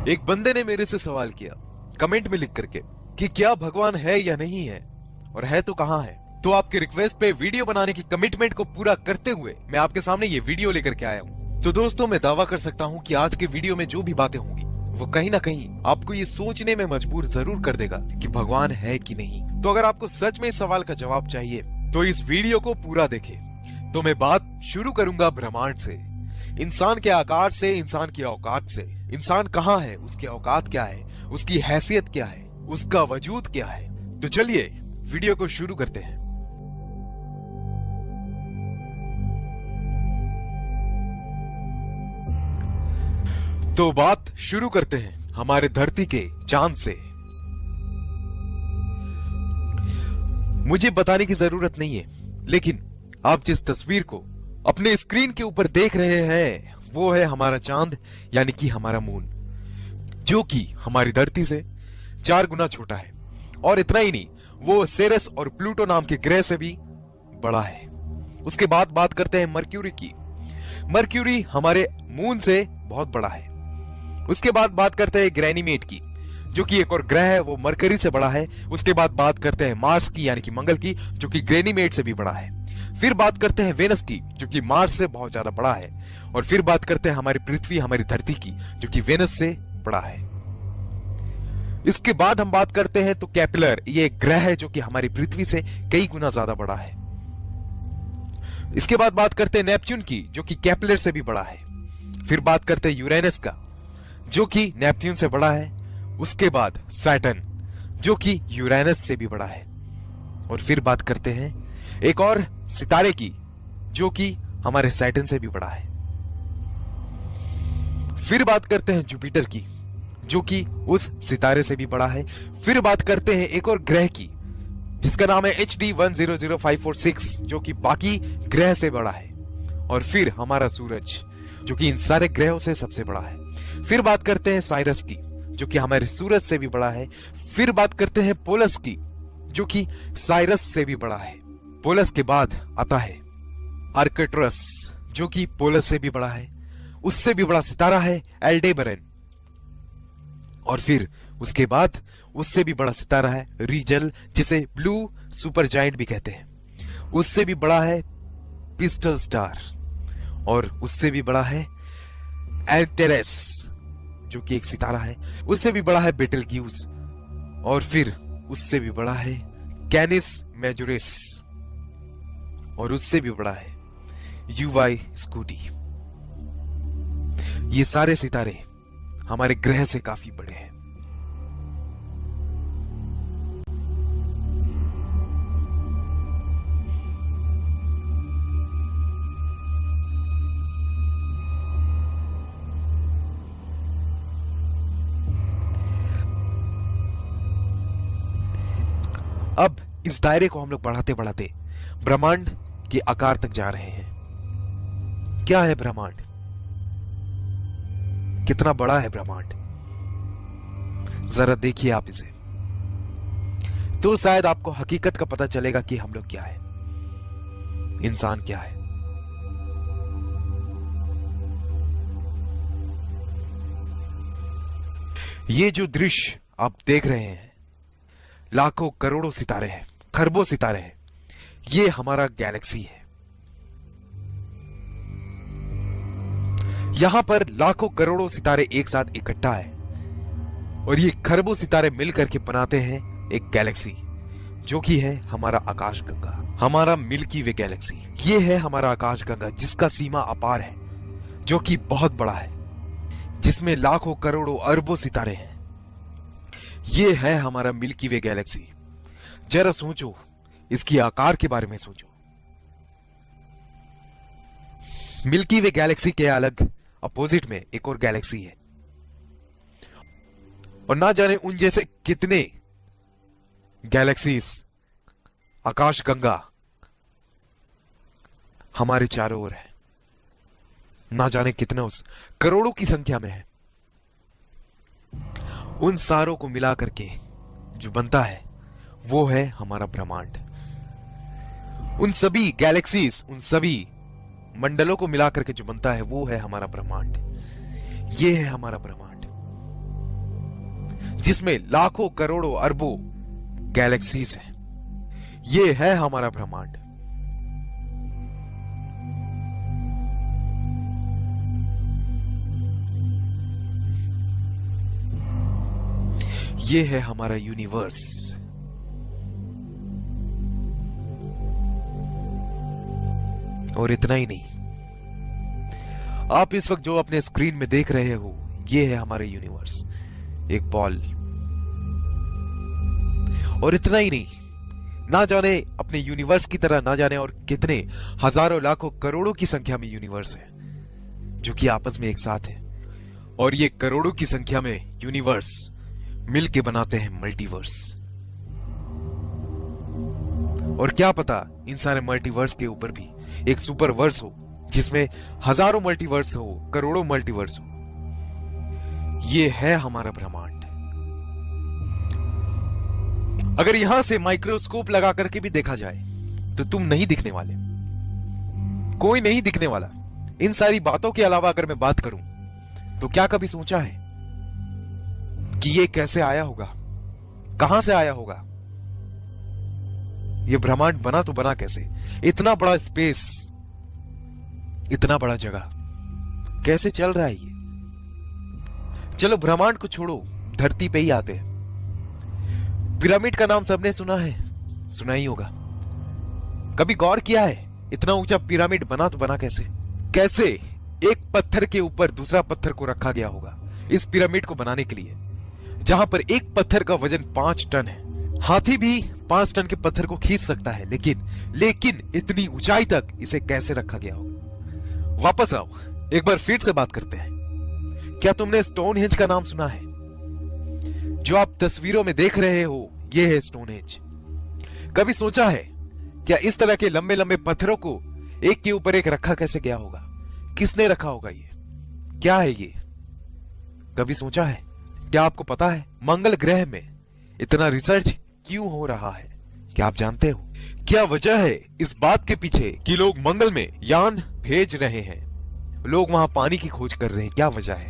एक बंदे ने मेरे से सवाल किया कमेंट में लिख करके कि क्या भगवान है या नहीं है, और है तो कहां है। तो आपके रिक्वेस्ट पे वीडियो बनाने की कमिटमेंट को पूरा करते हुए मैं आपके सामने ये वीडियो लेकर के आया हूं। तो दोस्तों, मैं दावा कर सकता हूं कि आज के वीडियो में जो भी बातें होंगी वो कहीं ना कहीं आपको ये सोचने में मजबूर जरूर कर देगा कि भगवान है कि नहीं। तो अगर आपको सच में इस सवाल का जवाब चाहिए तो इस वीडियो को पूरा देखें। तो मैं बात शुरू करूंगा ब्रह्मांड से, इंसान के आकार से, इंसान की औकात से। इंसान कहाँ है, उसकी औकात क्या है, उसकी हैसियत क्या है, उसका वजूद क्या है। तो चलिए वीडियो को शुरू करते हैं। तो बात शुरू करते हैं हमारे धरती के चांद से। मुझे बताने की जरूरत नहीं है, लेकिन आप जिस तस्वीर को अपने स्क्रीन के ऊपर देख रहे हैं वो है हमारा चांद, यानी कि हमारा मून, जो कि हमारी धरती से 4 गुना छोटा है। और इतना ही नहीं, वो सेरस और प्लूटो नाम के ग्रह से भी बड़ा है। उसके बाद बात करते हैं मर्क्यूरी की। मर्क्यूरी हमारे मून से बहुत बड़ा है। उसके बाद बात करते हैं ग्रैनीमेट की, जो कि एक और ग्रह है, वो मरकरी से बड़ा है। उसके बाद बात करते हैं मार्स की, यानी कि मंगल की, जो कि ग्रैनीमेट से भी बड़ा है। फिर बात करते हैं वेनस की, जो कि मार्स से बहुत ज्यादा बड़ा है। और फिर बात करते हैं हमारी पृथ्वी, हमारी धरती की, जो कि वेनस से बड़ा है। इसके बाद हम बात करते हैं तो कैप्लर, ये एक ग्रह है जो कि हमारी पृथ्वी से कई गुना ज्यादा बड़ा है। इसके बाद बात करते हैं नेपच्यून की, जो कि कैप्लर से भी बड़ा है। फिर बात करते हैं यूरेनस का, जो कि नेपच्यून से बड़ा है। उसके बाद सैटर्न, जो कि यूरेनस से भी बड़ा है। और फिर बात करते हैं एक और सितारे की, जो कि हमारे सैटर्न से भी बड़ा है। फिर बात करते हैं जुपिटर की, जो कि उस सितारे से भी बड़ा है। फिर बात करते हैं एक और ग्रह की, जिसका नाम है HD 100546, जो कि बाकी ग्रह से बड़ा है। और फिर हमारा सूरज, जो कि इन सारे ग्रहों से सबसे बड़ा है। फिर बात करते हैं साइरस की, जो कि हमारे सूरज से भी बड़ा है। फिर बात करते हैं पोलस की, जो कि साइरस से भी बड़ा है। पोलस के बाद आता है आर्कट्रस, जो कि पोलस से भी बड़ा है। उससे भी बड़ा सितारा है एल्डेबरन। और फिर उसके बाद उससे भी बड़ा सितारा है रीजल, जिसे ब्लू सुपर जायंट भी कहते हैं। उससे भी बड़ा है पिस्टल स्टार। और उससे भी बड़ा है एंटेरेस, जो कि एक सितारा है। उससे भी बड़ा है बेटलग्यूस। और फिर उससे भी बड़ा है कैनिस मेजोरिस। और उससे भी बड़ा है UY स्कूटी। ये सारे सितारे हमारे ग्रह से काफी बड़े हैं। अब इस दायरे को हम लोग बढ़ाते बढ़ाते ब्रह्मांड के आकार तक जा रहे हैं। क्या है ब्रह्मांड? कितना बड़ा है ब्रह्मांड? जरा देखिए आप इसे, तो शायद आपको हकीकत का पता चलेगा कि हम लोग क्या है, इंसान क्या है। ये जो दृश्य आप देख रहे हैं, लाखों करोड़ों सितारे हैं, खरबों सितारे हैं। ये हमारा गैलेक्सी है। यहां पर लाखों करोड़ों सितारे एक साथ इकट्ठा है, और ये खरबों सितारे मिलकर के बनाते हैं एक गैलेक्सी, जो कि है हमारा आकाशगंगा, हमारा मिल्की वे गैलेक्सी। ये है हमारा आकाशगंगा, जिसका सीमा अपार है, जो कि बहुत बड़ा है, जिसमें लाखों करोड़ों अरबों सितारे हैं। ये है हमारा मिल्की वे गैलेक्सी। जरा सोचो, इसकी आकार के बारे में सोचो। मिल्की वे गैलेक्सी के अलग अपोजिट में एक और गैलेक्सी है, और ना जाने उन जैसे कितने गैलेक्सीज, आकाशगंगा हमारे चारों ओर है। ना जाने कितना, उस करोड़ों की संख्या में है। उन सारों को मिला करके जो बनता है वो है हमारा ब्रह्मांड। उन सभी गैलेक्सीज, उन सभी मंडलों को मिलाकर के जो बनता है वो है हमारा ब्रह्मांड। ये है हमारा ब्रह्मांड। जिसमें लाखों करोड़ों अरबों गैलेक्सीज हैं। ये है हमारा ब्रह्मांड। ये है हमारा यूनिवर्स। और इतना ही नहीं, आप इस वक्त जो अपने स्क्रीन में देख रहे हो, ये है हमारा यूनिवर्स, एक बॉल। और इतना ही नहीं, ना जाने अपने यूनिवर्स की तरह ना जाने और कितने हजारों लाखों करोड़ों की संख्या में यूनिवर्स है जो कि आपस में एक साथ है। और ये करोड़ों की संख्या में यूनिवर्स मिलके बनाते हैं मल्टीवर्स। और क्या पता इन सारे मल्टीवर्स के ऊपर भी एक सुपरवर्स हो जिसमें हजारों मल्टीवर्स हो, करोड़ों मल्टीवर्स हो। ये है हमारा ब्रह्मांड। अगर यहां से माइक्रोस्कोप लगा करके भी देखा जाए तो तुम नहीं दिखने वाले, कोई नहीं दिखने वाला। इन सारी बातों के अलावा अगर मैं बात करूं तो क्या कभी सोचा है कि ये कैसे आया होगा, कहां से आया होगा? ये ब्रह्मांड बना तो बना कैसे? इतना बड़ा स्पेस, इतना बड़ा जगह कैसे चल रहा है ये? चलो ब्रह्मांड को छोड़ो, धरती पे ही आते हैं। पिरामिड का नाम सबने सुना है, सुना ही होगा। कभी गौर किया है इतना ऊंचा पिरामिड बना तो बना कैसे? कैसे एक पत्थर के ऊपर दूसरा पत्थर को रखा गया होगा इस पिरामिड को बनाने के लिए, जहां पर एक पत्थर का वजन 5 टन है। हाथी भी 5 टन के पत्थर को खींच सकता है, लेकिन इतनी ऊंचाई तक इसे कैसे रखा गया होगा? वापस आओ, एक बार फिर से बात करते हैं। क्या तुमने स्टोनहेंज का नाम सुना है? जो आप तस्वीरों में देख रहे हो, यह है स्टोनहेंज। कभी सोचा है क्या इस तरह के लंबे लंबे पत्थरों को एक के ऊपर एक रखा कैसे गया होगा? किसने रखा होगा? ये क्या है? ये कभी सोचा है? क्या आपको पता है मंगल ग्रह में इतना रिसर्च क्यों हो रहा है? क्या आप जानते हो क्या वजह है इस बात के पीछे कि लोग मंगल में यान भेज रहे हैं, लोग वहां पानी की खोज कर रहे हैं? क्या वजह है?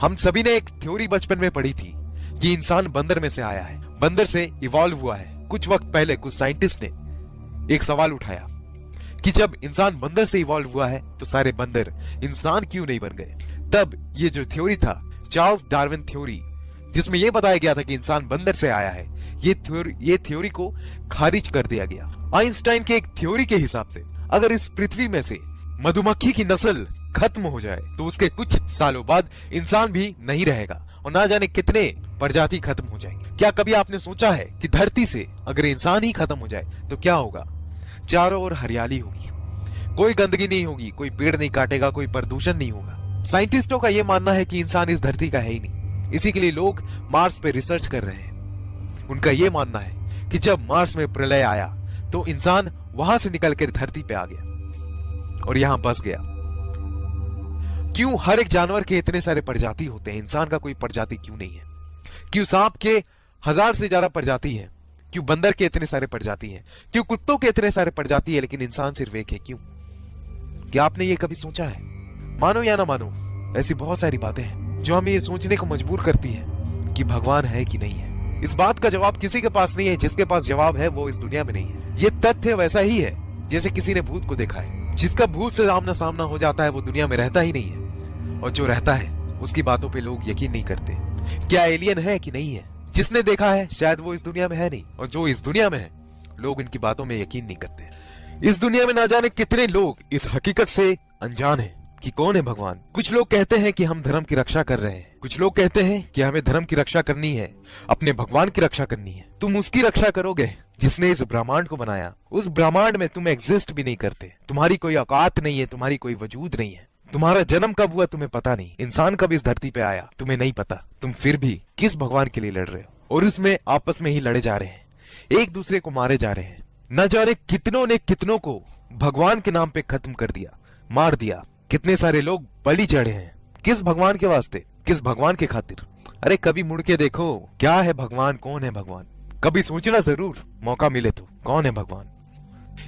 हम सभी ने एक थ्योरी बचपन में पढ़ी थी कि इंसान बंदर में से आया है, बंदर से इवॉल्व हुआ है। कुछ वक्त पहले कुछ साइंटिस्ट ने एक सवाल उठाया कि जब इंसान बंदर से इवॉल्व हुआ है तो सारे बंदर इंसान क्यों नहीं बन गए? तब ये जो थ्योरी था, चार्ल्स डार्विन थ्योरी, जिसमें यह बताया गया था कि इंसान बंदर से आया है, ये थ्योरी को खारिज कर दिया गया। आइंस्टाइन के एक थ्योरी के हिसाब से अगर इस पृथ्वी में से मधुमक्खी की नस्ल खत्म हो जाए तो उसके कुछ सालों बाद इंसान भी नहीं रहेगा और ना जाने कितने प्रजाति खत्म हो जाएंगे। क्या कभी आपने सोचा है कि धरती से अगर इंसान ही खत्म हो जाए तो क्या होगा? चारों ओर हरियाली होगी, कोई गंदगी नहीं होगी, कोई पेड़ नहीं काटेगा, कोई प्रदूषण नहीं होगा। साइंटिस्टों का यह मानना है कि इंसान इस धरती का है ही नहीं, इसी के लिए लोग मार्स पे रिसर्च कर रहे हैं। उनका यह मानना है कि जब मार्स में प्रलय आया तो इंसान वहां से निकलकर धरती पे आ गया और यहां बस गया। क्यों हर एक जानवर के इतने सारे प्रजाति होते हैं, इंसान का कोई प्रजाति क्यों नहीं है? क्यों सांप के 1000 से ज्यादा प्रजाति है? क्यों बंदर के इतने सारे प्रजाति हैं? क्यों कुत्तों के इतने सारे प्रजाति है लेकिन इंसान सिर्फ एक है? क्यों? क्या आपने ये कभी सोचा है? मानो या ना मानो, ऐसी बहुत सारी बातें हैं जो हमें ये सोचने को मजबूर करती है कि भगवान है कि नहीं है। इस बात का जवाब किसी के पास नहीं है। जिसके पास जवाब है वो इस दुनिया में नहीं है। ये तथ्य वैसा ही है जैसे किसी ने भूत को देखा है। जिसका भूत से आमना सामना हो जाता है वो दुनिया में रहता ही नहीं है, और जो रहता है उसकी बातों पे लोग यकीन नहीं करते। क्या एलियन है कि नहीं है? जिसने देखा है शायद वो इस दुनिया में है नहीं, और जो इस दुनिया में है लोग इनकी बातों में यकीन नहीं करते। इस दुनिया में ना जाने कितने लोग इस हकीकत से अनजान हैं कि कौन है भगवान। कुछ लोग कहते हैं कि हम धर्म की रक्षा कर रहे हैं, कुछ लोग कहते हैं कि हमें धर्म की रक्षा करनी है, अपने भगवान की रक्षा करनी है। तुम उसकी रक्षा करोगे जिसने इस ब्रह्मांड को बनाया। उस ब्रह्मांड में तुम एग्जिस्ट भी नहीं करते, तुम्हारी कोई औकात नहीं है, तुम्हारी कोई वजूद नहीं है। तुम्हारा जन्म कब हुआ तुम्हें पता नहीं, इंसान कब इस धरती पे आया तुम्हें नहीं पता। तुम फिर भी किस भगवान के लिए लड़ रहे हो, और उसमें आपस में ही लड़े जा रहे हैं, एक दूसरे को मारे जा रहे हैं। न जाने कितनों ने कितनों को भगवान के नाम पे खत्म कर दिया, मार दिया। कितने सारे लोग बलि चढ़े हैं। किस भगवान के वास्ते, किस भगवान के खातिर? अरे कभी मुड़ के देखो, क्या है भगवान, कौन है भगवान? कभी सोचना जरूर, मौका मिले तो, कौन है भगवान?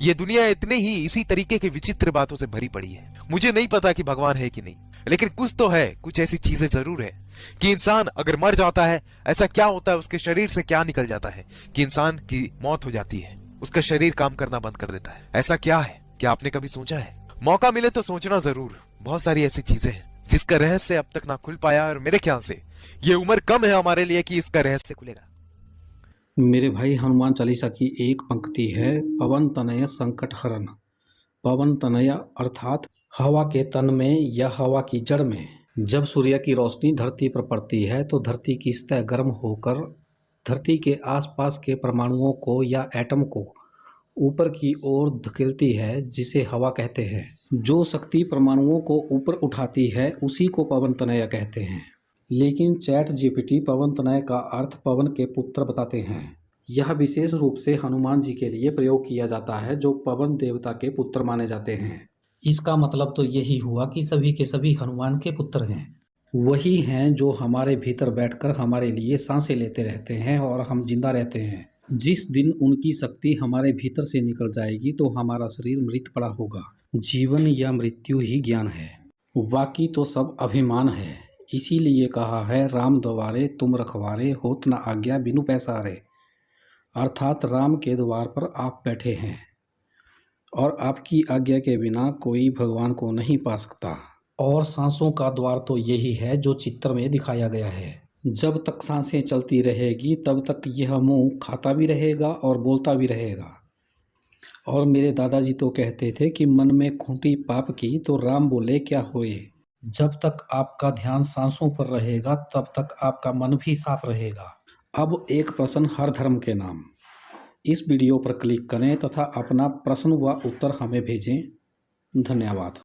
ये दुनिया इतने ही इसी तरीके के विचित्र बातों से भरी पड़ी है। मुझे नहीं पता कि भगवान है कि नहीं, लेकिन कुछ तो है, कुछ ऐसी चीजें जरूर है कि इंसान अगर मर जाता है, ऐसा क्या होता है, उसके शरीर से क्या निकल जाता है कि इंसान की मौत हो जाती है, उसका शरीर काम करना बंद कर देता है। ऐसा क्या है? क्या आपने कभी सोचा है? मौका मिले तो सोचना जरूर। बहुत सारी ऐसी चीजें हैं जिसका रहस्य अब तक ना खुल पाया, और मेरे ख्याल से ये उम्र कम है हमारे लिए कि इसका रहस्य खुलेगा। मेरे भाई, हनुमान चालीसा की एक पंक्ति है, पवन तनय संकट हरन। पवन तनय अर्थात हवा के तन में या हवा की जड़ में। जब सूर्य की रोशनी धरती पर पड़ती है तो धरती की सतह गर्म होकर धरती के आसपास के परमाणुओं को या एटम को ऊपर की ओर धकेलती है, जिसे हवा कहते हैं। जो शक्ति परमाणुओं को ऊपर उठाती है उसी को पवन तनय कहते हैं। लेकिन चैट जीपीटी पवन तनय का अर्थ पवन के पुत्र बताते हैं। यह विशेष रूप से हनुमान जी के लिए प्रयोग किया जाता है, जो पवन देवता के पुत्र माने जाते हैं। इसका मतलब तो यही हुआ कि सभी के सभी हनुमान के पुत्र हैं। वही हैं जो हमारे भीतर बैठकर हमारे लिए सांसें लेते रहते हैं और हम जिंदा रहते हैं। जिस दिन उनकी शक्ति हमारे भीतर से निकल जाएगी तो हमारा शरीर मृत पड़ा होगा। जीवन या मृत्यु ही ज्ञान है, बाकी तो सब अभिमान है। इसीलिए कहा है, राम द्वारे तुम रखवारे, होत न आज्ञा बिनु पैसारे। अर्थात राम के द्वार पर आप बैठे हैं और आपकी आज्ञा के बिना कोई भगवान को नहीं पा सकता। और सांसों का द्वार तो यही है जो चित्र में दिखाया गया है। जब तक सांसें चलती रहेगी तब तक यह मुंह खाता भी रहेगा और बोलता भी रहेगा। और मेरे दादाजी तो कहते थे कि मन में खूंटी पाप की तो राम बोले क्या होए। जब तक आपका ध्यान सांसों पर रहेगा तब तक आपका मन भी साफ रहेगा। अब एक प्रश्न हर धर्म के नाम। इस वीडियो पर क्लिक करें तथा अपना प्रश्न व उत्तर हमें भेजें। धन्यवाद।